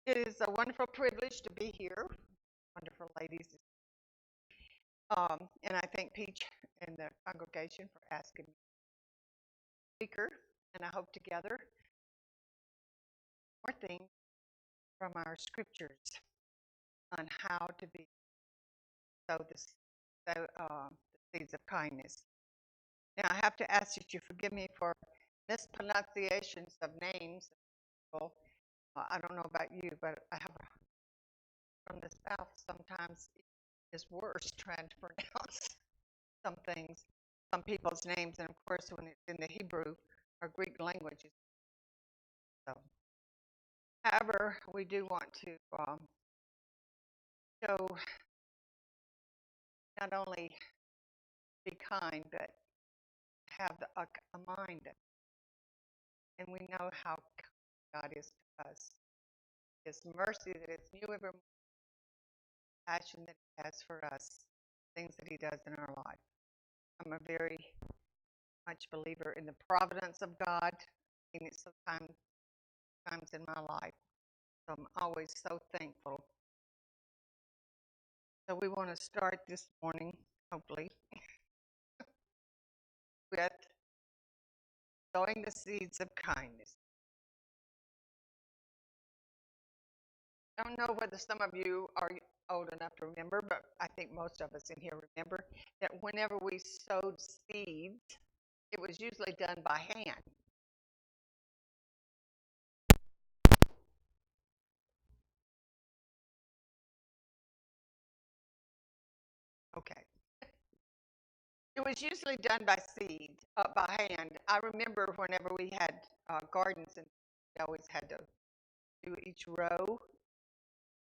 It is a wonderful privilege to be here. Wonderful ladies. And I thank Peach and the congregation for asking me to speaker. And I hope together more things from our scriptures on how to be the seeds of kindness. Now I have to ask that you forgive me for mispronunciations of names. Well, I don't know about you, but I have from the south sometimes is worse trying to pronounce some things, some people's names, and of course, when it's in the Hebrew or Greek languages. So, however, we do want to show not only be kind, but have a mind, and we know how God is to us. His mercy that is new every morning, passion that He has for us, things that He does in our life. I'm a very much believer in the providence of God, and it's sometimes in my life. So I'm always so thankful. So we want to start this morning, hopefully, with sowing the seeds of kindness. I don't know whether some of you are old enough to remember, but I think most of us in here remember that whenever we sowed seeds, it was usually done by hand. Okay. It was usually done by seed, by hand. I remember whenever we had gardens, and we always had to do each row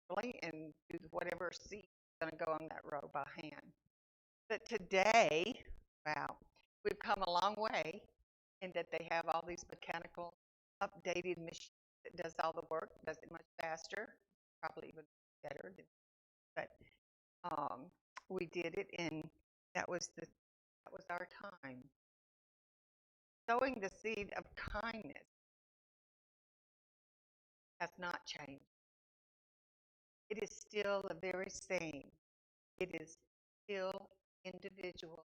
really and do whatever seed is going to go on that row by hand. But today, wow, we've come a long way in that they have all these mechanical updated machines that does all the work, does it much faster, probably even better. But um, we did it, and that was our time. Sowing the seed of kindness has not changed. It is still the very same. It is still individual,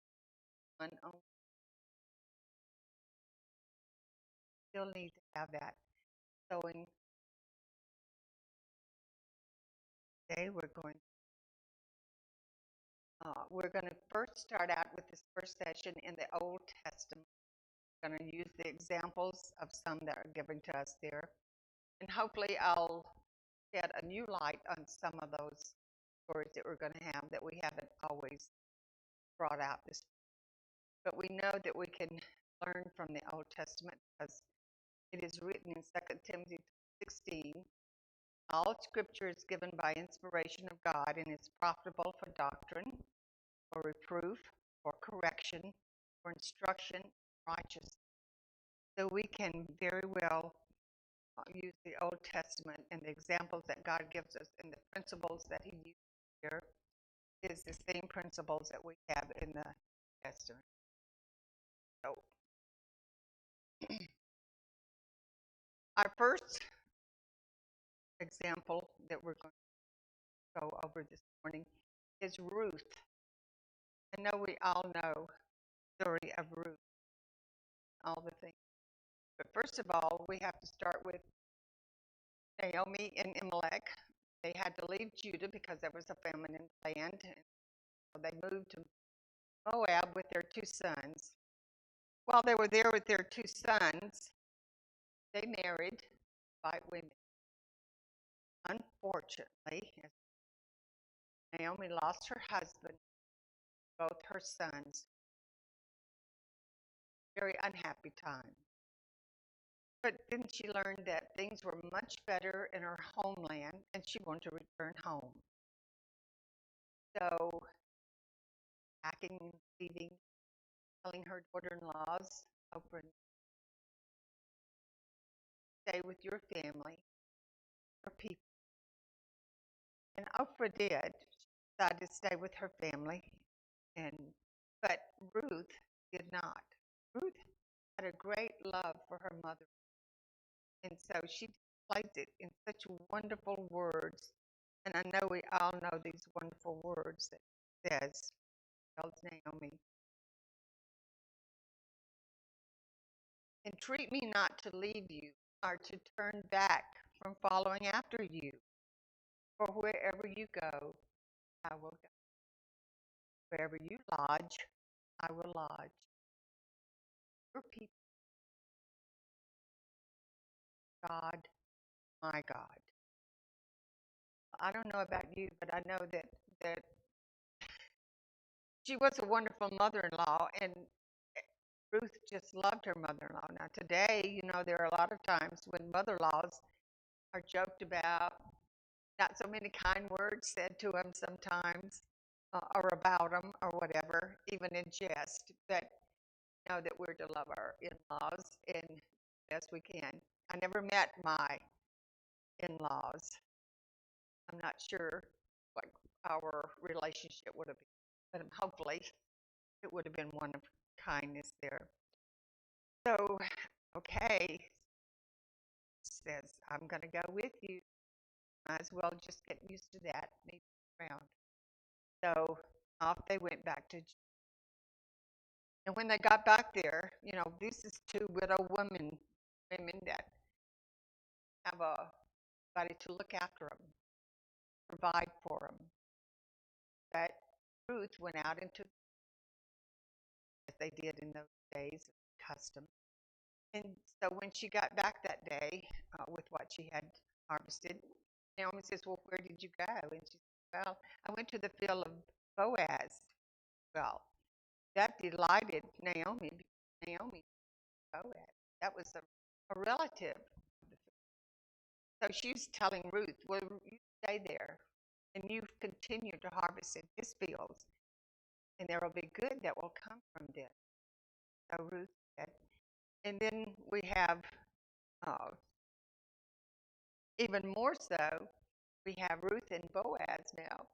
one only. Still need to have that. Sowing today, we're going to first start out with this first session in the Old Testament. We're going to use the examples of some that are given to us there, and hopefully I'll shed a new light on some of those stories that we're going to have that we haven't always brought out this. But we know that we can learn from the Old Testament because it is written in 2 Timothy 16. All scripture is given by inspiration of God and is profitable for doctrine, for reproof, for correction, for instruction in righteousness. So we can very well use the Old Testament and the examples that God gives us and the principles that He uses here is the same principles that we have in the Testament. So our first example that we're going to go over this morning is Ruth. I know we all know the story of Ruth, all the things. But first of all, we have to start with Naomi and Elimelech. They had to leave Judah because there was a famine in the land. And so they moved to Moab with their two sons. While they were there with their two sons, they married five women. Unfortunately, Naomi lost her husband, both her sons. Very unhappy time. But then she learned that things were much better in her homeland and she wanted to return home. So, packing, leaving, telling her daughter in laws, Oprah, stay with your family, your people. And Oprah did. She decided to stay with her family. But Ruth did not. Ruth had a great love for her mother. And so she plays it in such wonderful words. And I know we all know these wonderful words that it says, tells Naomi, entreat me not to leave you or to turn back from following after you. For wherever you go, I will go. Wherever you lodge, I will lodge. Your people, God, my God. I don't know about you, but I know that she was a wonderful mother-in-law, and Ruth just loved her mother-in-law. Now today, there are a lot of times when mother-in-laws are joked about, not so many kind words said to them sometimes, or about them, or whatever, even in jest. But know that we're to love our in-laws and best we can. I never met my in-laws. I'm not sure what our relationship would have been, but hopefully it would have been one of kindness there. So, okay, says, I'm going to go with you. Might as well just get used to that, maybe around. So off they went back to, and when they got back there, this is two widow women that have a body to look after them, provide for them. But Ruth went out into, as they did in those days, custom. And so when she got back that day with what she had harvested, Naomi says, well, where did you go? And she said, well, I went to the field of Boaz. Well, that delighted Naomi. Naomi, Boaz, that was a relative. So she's telling Ruth, well, you stay there and you continue to harvest in his fields, and there will be good that will come from this. So Ruth said, and then we have, uh, even more so, we have Ruth and Boaz now.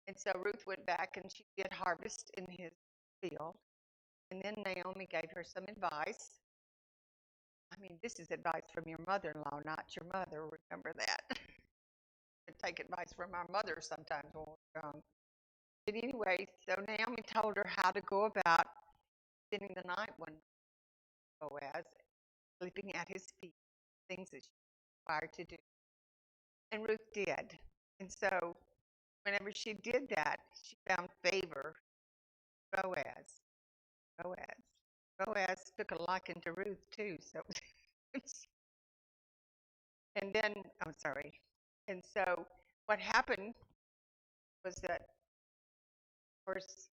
And so Ruth went back and she did harvest in his field. And then Naomi gave her some advice. I mean, this is advice from your mother-in-law, not your mother. Remember that. We take advice from our mother sometimes when we're young. But anyway, so Naomi told her how to go about spending the night when Boaz, sleeping at his feet, things that she was required to do. And Ruth did. And so whenever she did that, she found favor. Boaz, Boaz, Boaz took a liking to Ruth too. So, and then I'm sorry. And so what happened was that, of course,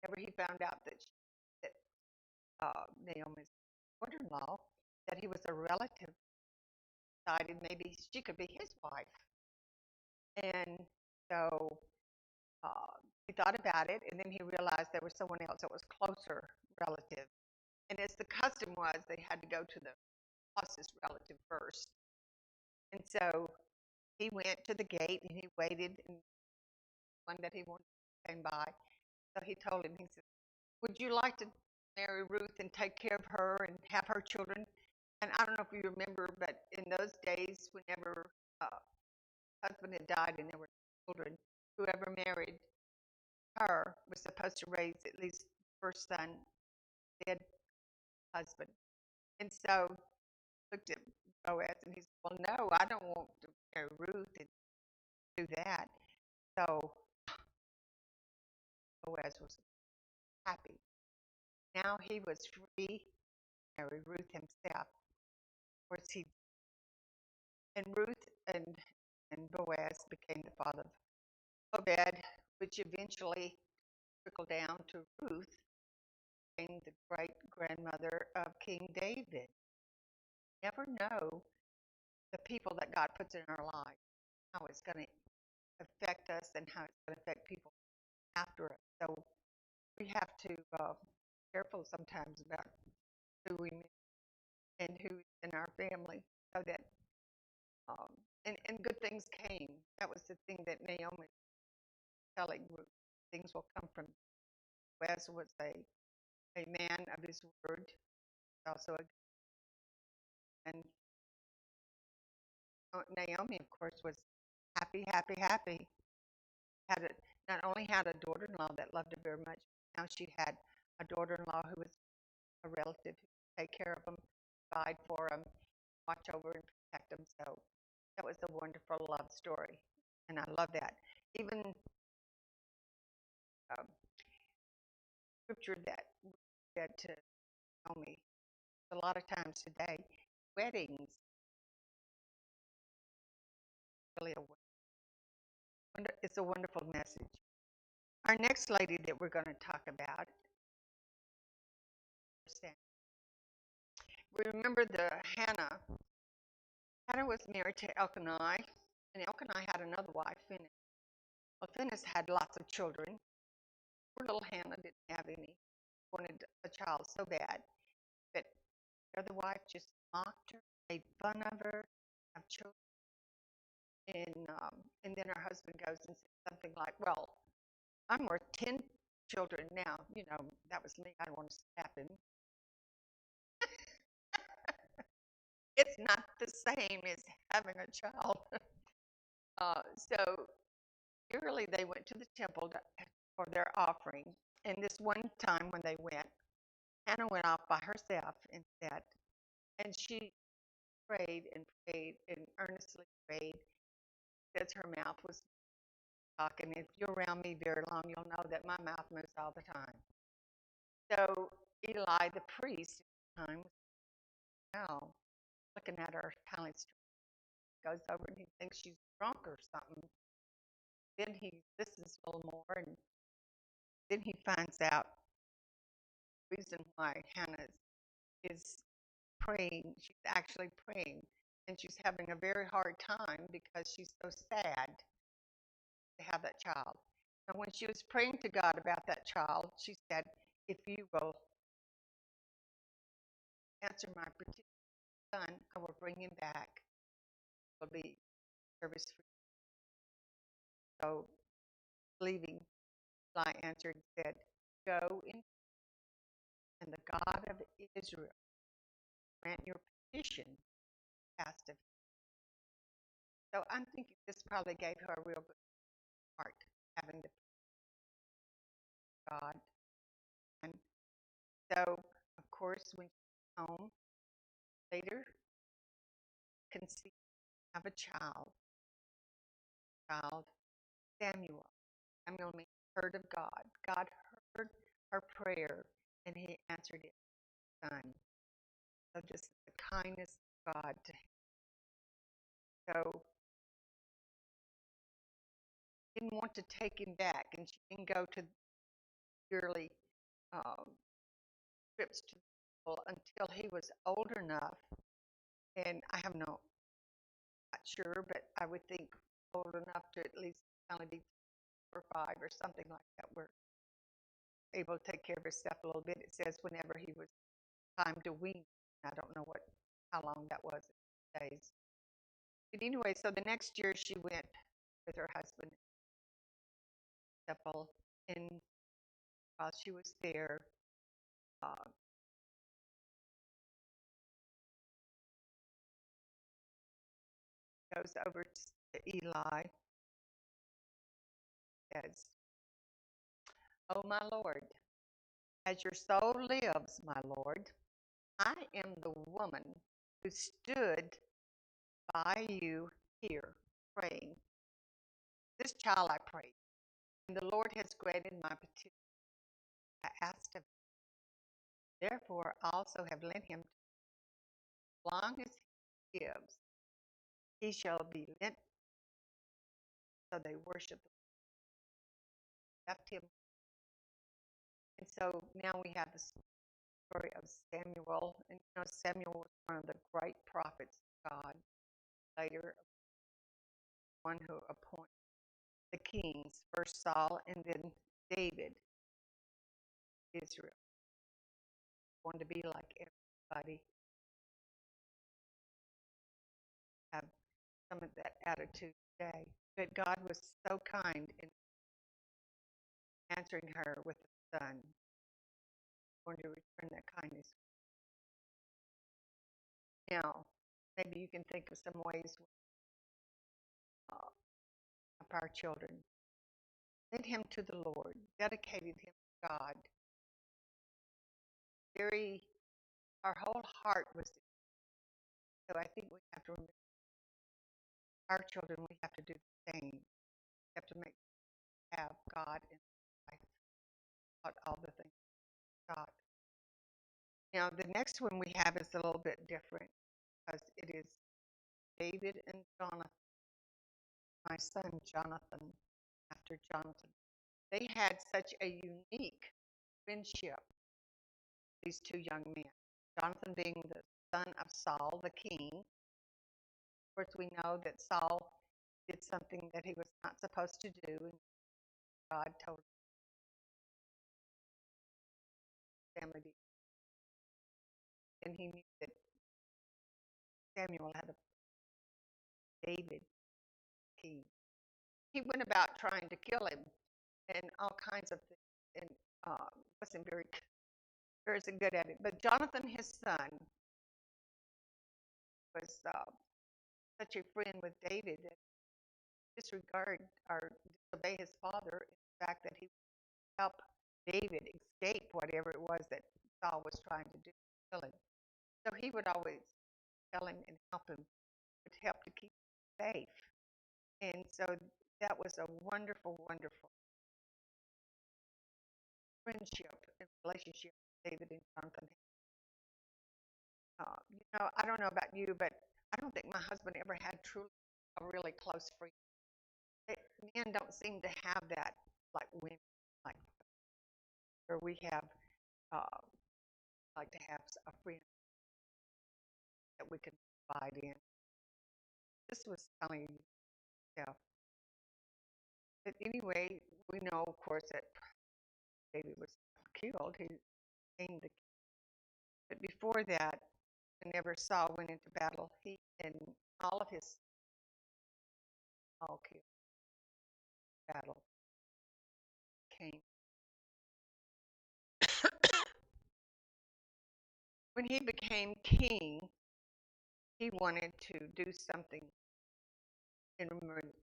whenever he found out that Naomi's daughter-in-law, that he was a relative, decided maybe she could be his wife. And so he thought about it, and then he realized there was someone else that was closer relative. And as the custom was, they had to go to the closest relative first. And so he went to the gate and he waited, and one that he wanted came by. So he told him, he said, would you like to marry Ruth and take care of her and have her children? And I don't know if you remember, but in those days, whenever husband had died and there were children, whoever married her was supposed to raise at least the first son, dead husband. And so looked at Boaz and he said, well, no, I don't want to marry Ruth and do that. So Boaz was happy. Now he was free to marry Ruth himself. Of course, and Ruth and Boaz became the father of Obed, which eventually trickled down to Ruth, being the great grandmother of King David. Never know the people that God puts in our lives, how it's going to affect us and how it's going to affect people after us. So we have to be careful sometimes about who we meet and who's in our family, so that um, and good things came. That was the thing that Naomi was telling Ruth. Things will come from. Boaz was a man of his word, also a and Naomi, of course, was happy, happy, happy. Had a, not only had a daughter-in-law that loved her very much, now she had a daughter-in-law who was a relative who could take care of them, provide for them, watch over and protect them. So that was a wonderful love story, and I love that. Even um, scripture that said to Naomi a lot of times today, weddings really it's a wonderful message. Our next lady that we're going to talk about, we remember the Hannah. Hannah was married to Elkanah, and Elkanah had another wife, Phinehas. Well, Phinehas had lots of children. Poor little Hannah didn't have any. Wanted a child so bad, but the other wife just mocked her, made fun of her, have children, and then her husband goes and says something like, "Well, I'm worth 10 children now. You know, that was me. I don't want to slap him. It's not the same as having a child." So yearly they went to the temple for their offering. And this one time when they went, Hannah went off by herself and said, and she prayed and prayed and earnestly prayed. Says her mouth was talking. If you're around me very long, you'll know that my mouth moves all the time. So Eli, the priest at the time, was now looking at her talent, goes over and he thinks she's drunk or something. Then he listens a little more, and then he finds out the reason why Hannah is praying. She's actually praying, and she's having a very hard time because she's so sad to have that child. And when she was praying to God about that child, she said, "If you will answer my petition, son, I will bring him back. Will be service free." So, leaving, Eli answered and said, "Go in, and the God of Israel grant your petition asked of him." So I'm thinking this probably gave her a real good heart, having to God. And so, of course, when she came home later, conceived of a child, Samuel. Samuel means heard of God. God heard her prayer, and he answered it, son. So just the kindness of God to him. So she didn't want to take him back, and she didn't go to yearly um, trips to the temple until he was old enough. And I have no, not sure, but I would think old enough to at least kind of be 4 or 5 or something like that, where able to take care of herself a little bit. It says whenever he was time to wean. I don't know how long that was, days. But anyway, so the next year she went with her husband to the temple, and while she was there, uh, goes over to Eli, says, "Oh my Lord, as your soul lives, my Lord, I am the woman who stood by you here praying. This child I prayed, and the Lord has granted my petition. I asked of him. Therefore, I also have lent him as long as he gives. He shall be lent." So they worship, left him. And so now we have the story of Samuel. And you know, Samuel was one of the great prophets of God. Later, one who appointed the kings, first Saul and then David, Israel. Wanted to be like everybody, have some of that attitude today. But God was so kind in answering her with a son. Wanted to return that kindness. Now, maybe you can think of some ways of our children, led him to the Lord, dedicated him to God. Very, our whole heart was. So I think we have to remember our children. We have to do the same. We have to make have God in life, about all the things of God. Now the next one we have is a little bit different because it is David and Jonathan. My son Jonathan, after Jonathan. They had such a unique friendship, these two young men. Jonathan being the son of Saul, the king. Of course, we know that Saul did something that he was not supposed to do, and God told his family to. And he knew that Samuel had a David king. He went about trying to kill him and all kinds of things, and wasn't very good at it. But Jonathan, his son, was such a friend with David that disregard or disobey his father in the fact that he would help David escape whatever it was that Saul was trying to do to kill him. So he would always tell him and help him, would help to keep him safe. And so that was a wonderful, wonderful friendship and relationship David and Jonathan had. I don't know about you, but I don't think my husband ever had truly a really close friend. Men don't seem to have that like women, like where we have uh, like to have a friend that we can confide in. This was telling yeah. But anyway, we know, of course, that David was killed. He became the king. But before that, whenever Saul went into battle, he and all of his all killed battle came. When he became king, he wanted to do something in memory,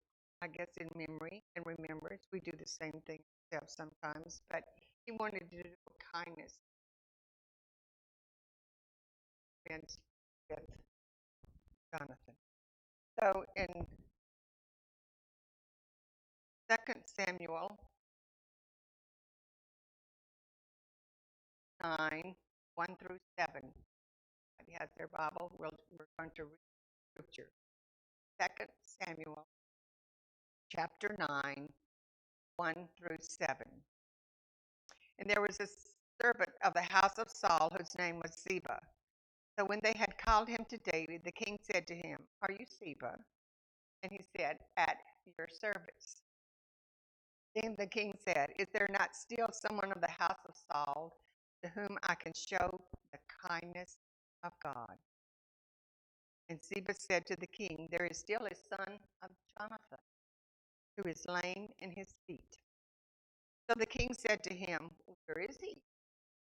I guess in memory and remembrance. We do the same thing ourselves sometimes, but he wanted to do kindness and with Jonathan. So in 2 Samuel 9, 1 through 7, if he has their Bible, we're going to read scripture. 2 Samuel chapter 9, 1 through 7. And there was a servant of the house of Saul whose name was Ziba. So when they had called him to David, the king said to him, "Are you Ziba?" And he said, "At your service." Then the king said, "Is there not still someone of the house of Saul to whom I can show the kindness of God?" And Ziba said to the king, "There is still a son of Jonathan who is lame in his feet." So the king said to him, "Where is he?"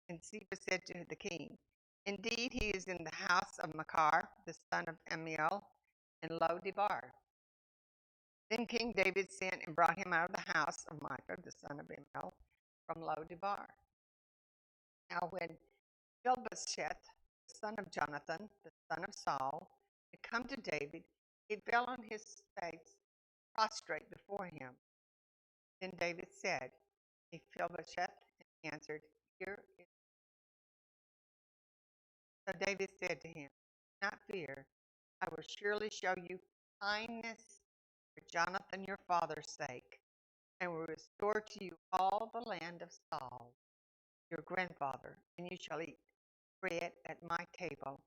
And Ziba said to the king, "Indeed, he is in the house of Machir, the son of Ammiel, in Lo-debar." Then King David sent and brought him out of the house of Micah, the son of Ammiel, from Lo-debar. Now when Mephibosheth, the son of Jonathan, the son of Saul, had come to David, he fell on his face, prostrate before him. Then David said, "Mephibosheth," and he answered, "Here is." So David said to him, "Do not fear, I will surely show you kindness for Jonathan your father's sake, and will restore to you all the land of Saul, your grandfather, and you shall eat bread at my table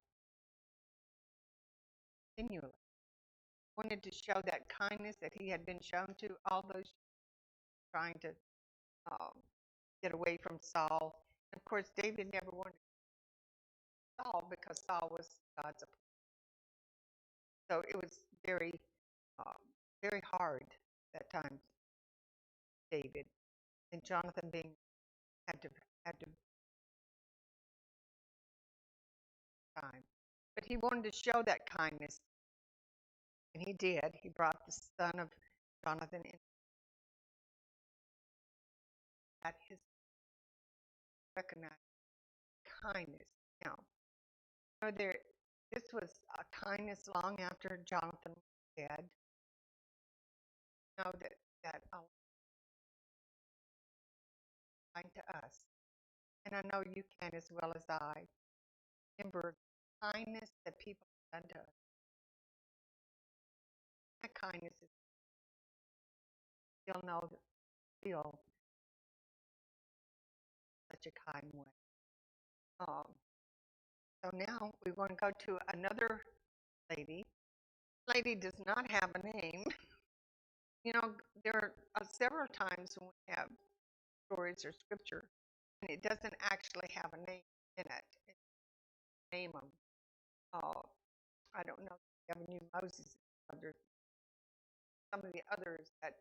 continually." Wanted to show that kindness that he had been shown to all those trying to um, get away from Saul. And of course, David never wanted Saul because Saul was God's appointment. So it was um, very hard that time, David and Jonathan being had to time. But he wanted to show that kindness And he did. He brought the son of Jonathan in at his recognized kindness. Now, this was a kindness long after Jonathan was dead. Know that aligned to us, and I know you can as well as I. Remember kindness that people have done to us. That kindness is still know that feel such a kind way. Um, so now we're going to go to another lady. Lady does not have a name. You know, there are several times when we have stories or scripture, and it doesn't actually have a name in it. It name them. Uh, I don't know if you ever knew Moses. There's some of the others that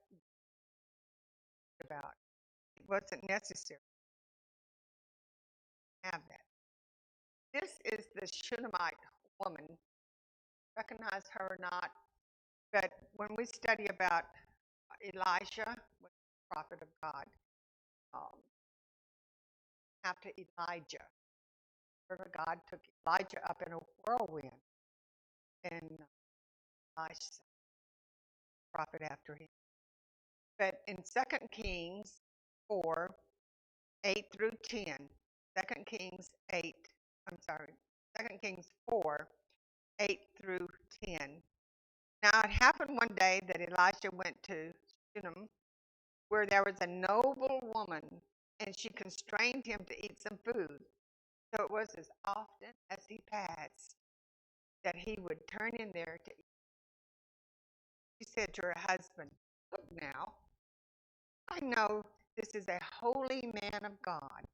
about it wasn't necessary to have that. This is the Shunammite woman. Recognize her or not, but when we study about Elijah, was the prophet of God, um, after Elijah, remember God took Elijah up in a whirlwind, and Elisha, prophet after him. But in 2 Kings 4, 8 through 10, 2 Kings 8, I'm sorry, 2 Kings 4, 8 through 10. Now it happened one day that Elisha went to Shunem, where there was a noble woman, and she constrained him to eat some food. So it was as often as he passed that he would turn in there to eat. She said to her husband, "Look now, I know this is a holy man of God,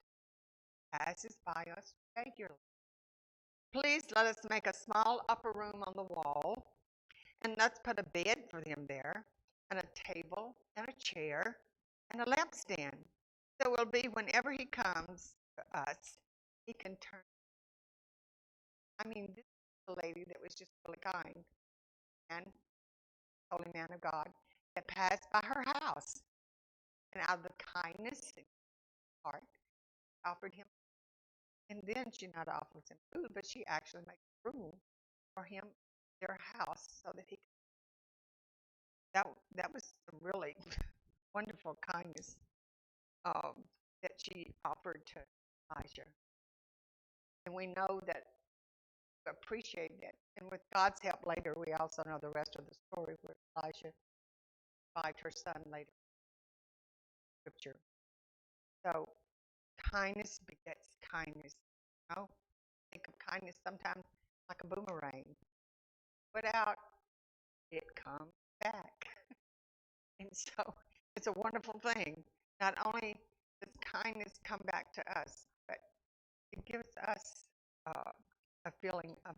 passes by us regularly. Please let us make a small upper room on the wall, and let's put a bed for him there, and a table, and a chair, and a lampstand. So it will be whenever he comes to us, he can turn." I mean, this is a lady that was just really kind and holy man of God that passed by her house, and out of the kindness in her heart, offered him. And then she not offers him food, but she actually makes room for him in their house so that he. That was some really wonderful kindness um, that she offered to Elijah, and we know that we appreciate it. And with God's help later, we also know the rest of the story where Elijah revived her son later in Scripture. So kindness begets kindness. You know, think of kindness sometimes like a boomerang. Put out, it comes back. And so it's a wonderful thing. Not only does kindness come back to us, but it gives us a feeling of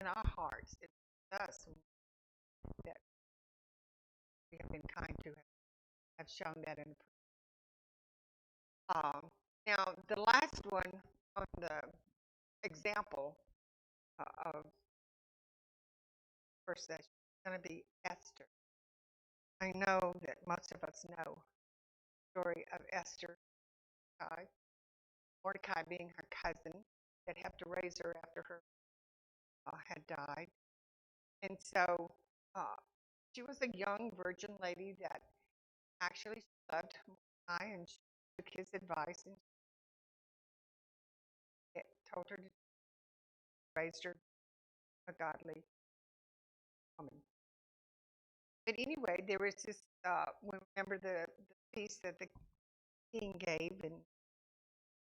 in our hearts. It's us that we have been kind to, have shown that in. Now the last one on the example of first session is going to be Esther. I know that most of us know the story of Esther, Mordecai being her cousin that had to raise her after her had died. And so she was a young virgin lady that actually loved Mordecai, and she took his advice and told her to raise her a godly woman. But anyway, there was this, we remember the peace that the king gave, and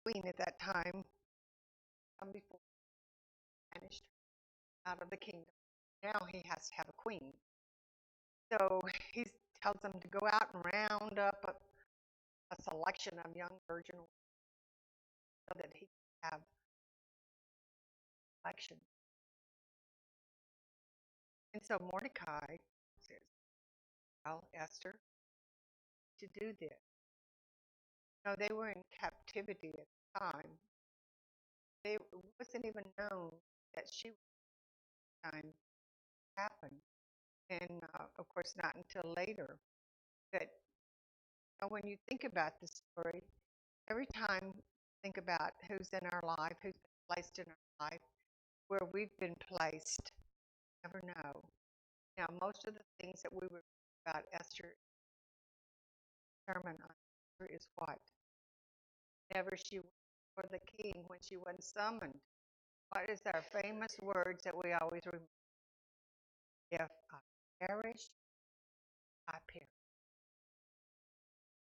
queen at that time come before banished out of the kingdom. Now he has to have a queen. So he tells them to go out and round up a selection of young virgin so that he can have election. And so Mordecai says, "Well, Esther, to do this." No, they were in captivity at the time. It wasn't even known that she was time. happen. And of course, not until later. But when you think about the story, every time think about who's in our life, who's been placed in our life, where we've been placed, never know. Now, most of the things that we were about Esther sermon on Esther is what? Never she went for the king when she was summoned. What is our famous words that we always remember? If I perish, I perish.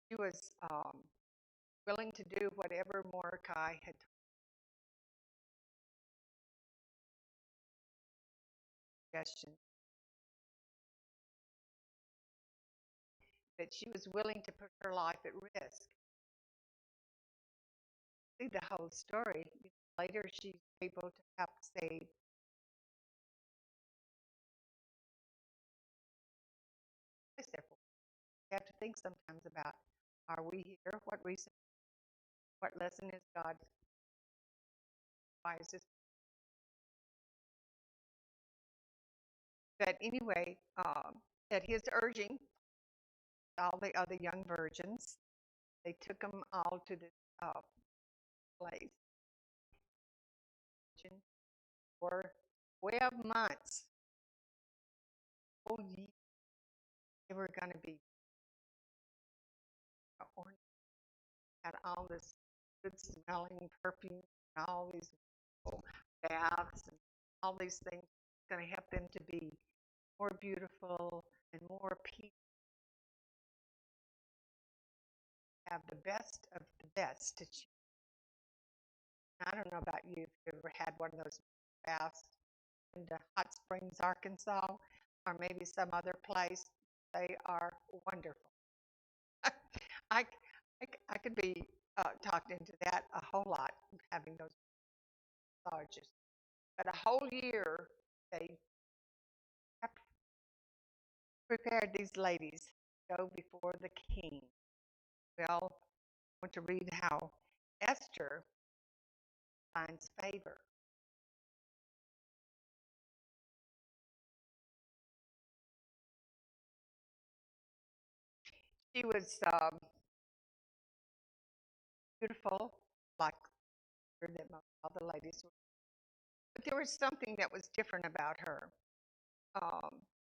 She was willing to do whatever Mordecai had suggestion, that she was willing to put her life at risk. See the whole story. Later, she's able to help save. Therefore, we have to think sometimes about: are we here? What reason? What lesson is God? Why is this? But anyway, at his urging, all the other young virgins, they took them all to this place for 12 months. Whole year, they were going to be had all this good smelling perfume and all these baths and all these things going to help them to be more beautiful and more peaceful. Have the best of the best to choose. I don't know about you if you've ever had one of those baths in Hot Springs, Arkansas, or maybe some other place. They are wonderful. I, I could be talked into that a whole lot, having those massages. But a whole year, they prepared these ladies to go before the king. Well, I want to read how Esther finds favor. She was beautiful, like that most other ladies were. But there was something that was different about her. Um,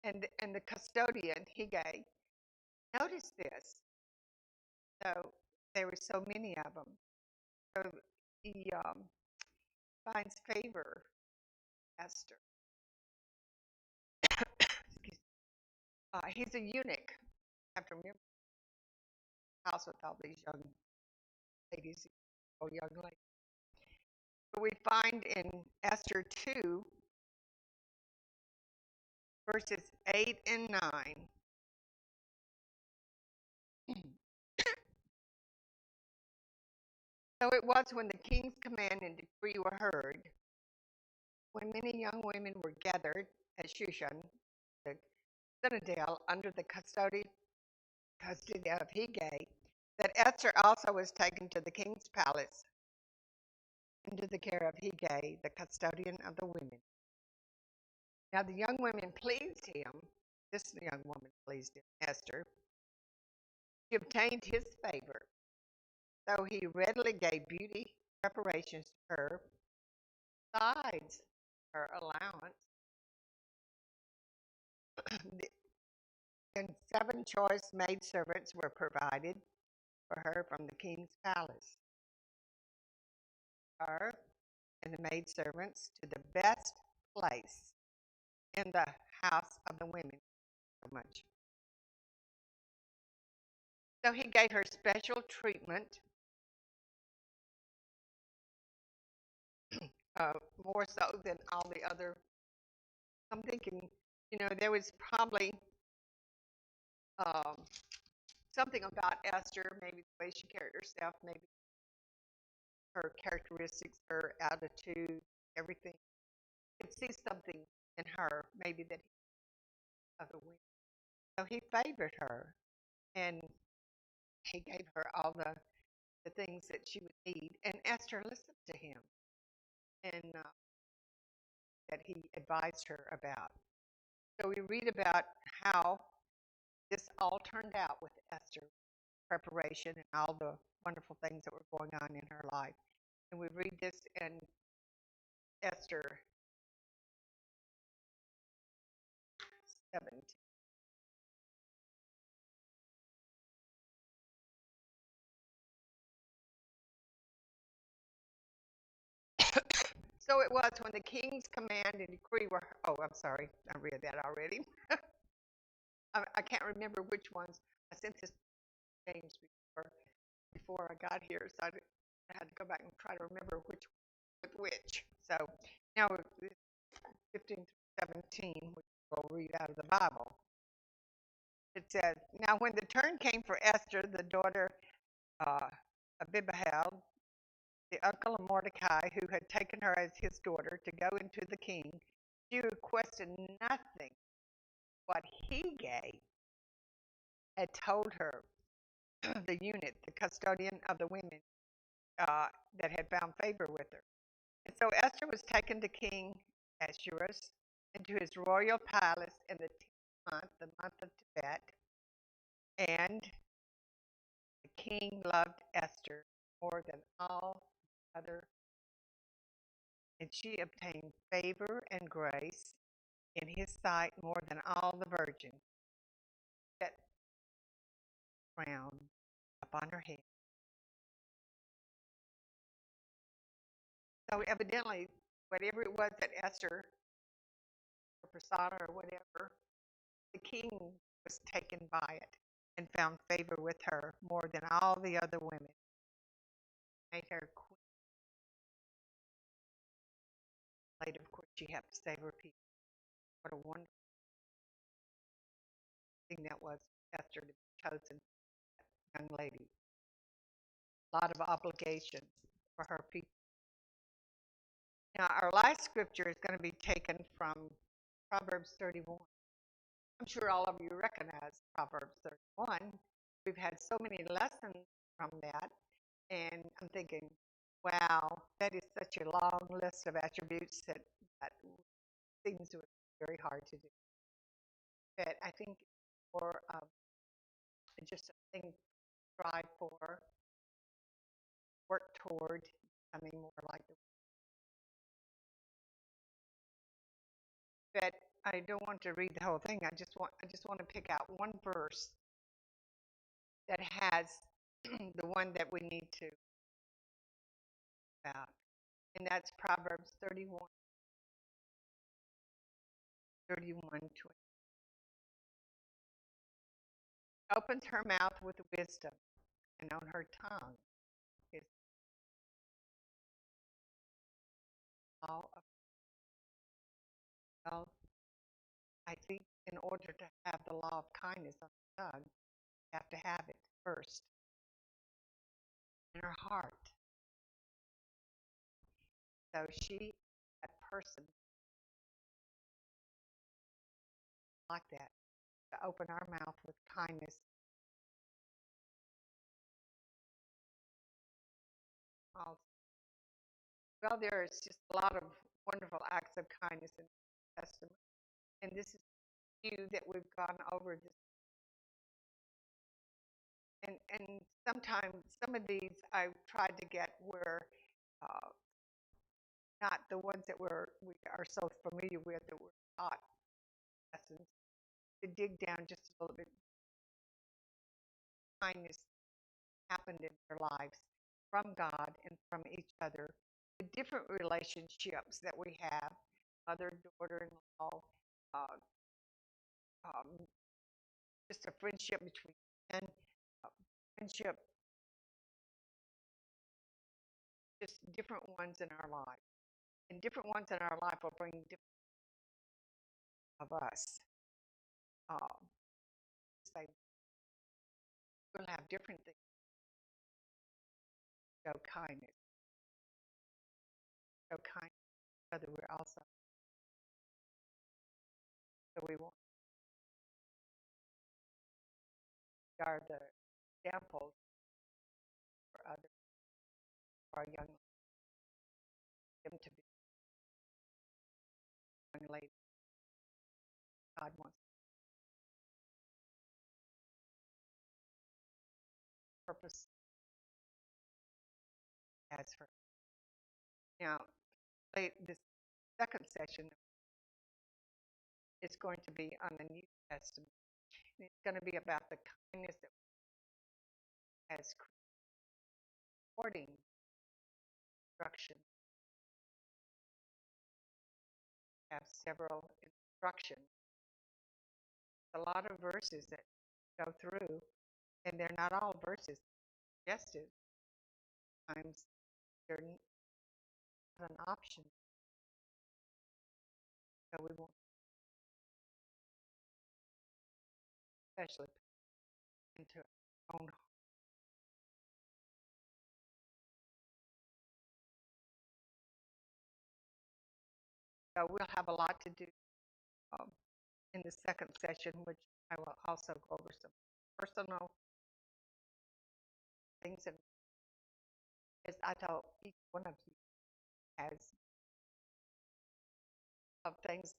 and the custodian, Hige, noticed this. So there were so many of them. So he finds favor, Esther. He's a eunuch. I have to remember the house with all these young ladies, or young ladies. But we find in Esther 2, verses 8 and 9. So it was when the king's command and decree were heard, when many young women were gathered at Shushan, the citadel, under the custody of Hege, that Esther also was taken to the king's palace into the care of Hege, the custodian of the women. Now the young women pleased him. This young woman pleased him, Esther. She obtained his favor, so he readily gave beauty preparations to her, besides her allowance, and 7 choice maidservants were provided for her from the king's palace. Her and the maidservants to the best place in the house of the women. So much. So he gave her special treatment, more so than all the other. I'm thinking, there was probably um, something about Esther, maybe the way she carried herself, maybe her characteristics, her attitude, everything. You could see something in her, maybe that he other women. So he favored her, and he gave her all the things that she would need. And Esther listened to him, and that he advised her about. So we read about how this all turned out with Esther preparation and all the wonderful things that were going on in her life. And we read this in Esther 17. So it was when the king's command and decree were, oh, I'm sorry, I read that already. I can't remember which ones. I sent this to James before I got here, so I had to go back and try to remember which with which. So now 15 through 17, which we'll read out of the Bible. It says, now when the turn came for Esther, the daughter of Abihail, the uncle of Mordecai, who had taken her as his daughter to go into the king, she requested nothing what he gave, had told her the eunuch, the custodian of the women that had found favor with her. And so Esther was taken to King Ahasuerus into his royal palace in the 10th month, the month of Tebet, and the king loved Esther more than all other, and she obtained favor and grace in his sight more than all the virgins. That crown upon her head. So evidently, whatever it was that Esther, or persona, or whatever, the king was taken by it and found favor with her more than all the other women. Made her queen. Later, of course, she had to save her people. What a wonderful thing that was, Esther, to be chosen young lady. A lot of obligations for her people. Now, our last scripture is going to be taken from Proverbs 31. I'm sure all of you recognize Proverbs 31. We've had so many lessons from that, and I'm thinking, wow, that is such a long list of attributes that seems to be very hard to do. But I think for just a thing to strive for, work toward becoming more like the. But I don't want to read the whole thing. I just want to pick out one verse that has the one that we need to about, and that's Proverbs 31, 20. Opens her mouth with wisdom, and on her tongue is all of. Well, I think in order to have the law of kindness on the tongue, you have to have it first in her heart. So she, that person, like that, to open our mouth with kindness. Also. Well, there is just a lot of wonderful acts of kindness in the Testament, and this is few that we've gone over this. And sometimes some of these I've tried to get where uh, not the ones that we are so familiar with that were taught lessons, to dig down just a little bit. Kindness happened in their lives from God and from each other. The different relationships that we have, mother, daughter-in-law, uh, um, just a friendship between men, uh, friendship, just different ones in our life. And different ones in our life will bring different of us. Um, say we'll have different things. Show kindness. Show kindness to each other. We're also so we want we are the examples for others, for our young them to be young ladies God wants purpose as for. Now, this second session is going to be on the New Testament. And it's going to be about the kindness that has according instruction. Have several instructions. A lot of verses that go through, and they're not all verses suggested. Sometimes they're not an option, so we won't especially pay into our own. So we'll have a lot to do um, in the second session, which I will also go over some personal things. And as I told each one of you has of things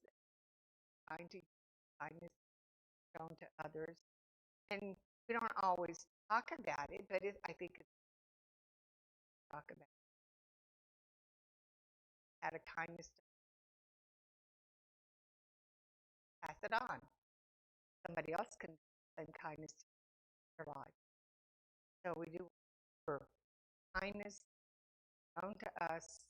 trying to kindness shown to others, and we don't always talk about it, but I think it's talk about out of kindness to pass it on. Somebody else can send kindness to their life. So we do for kindness shown to us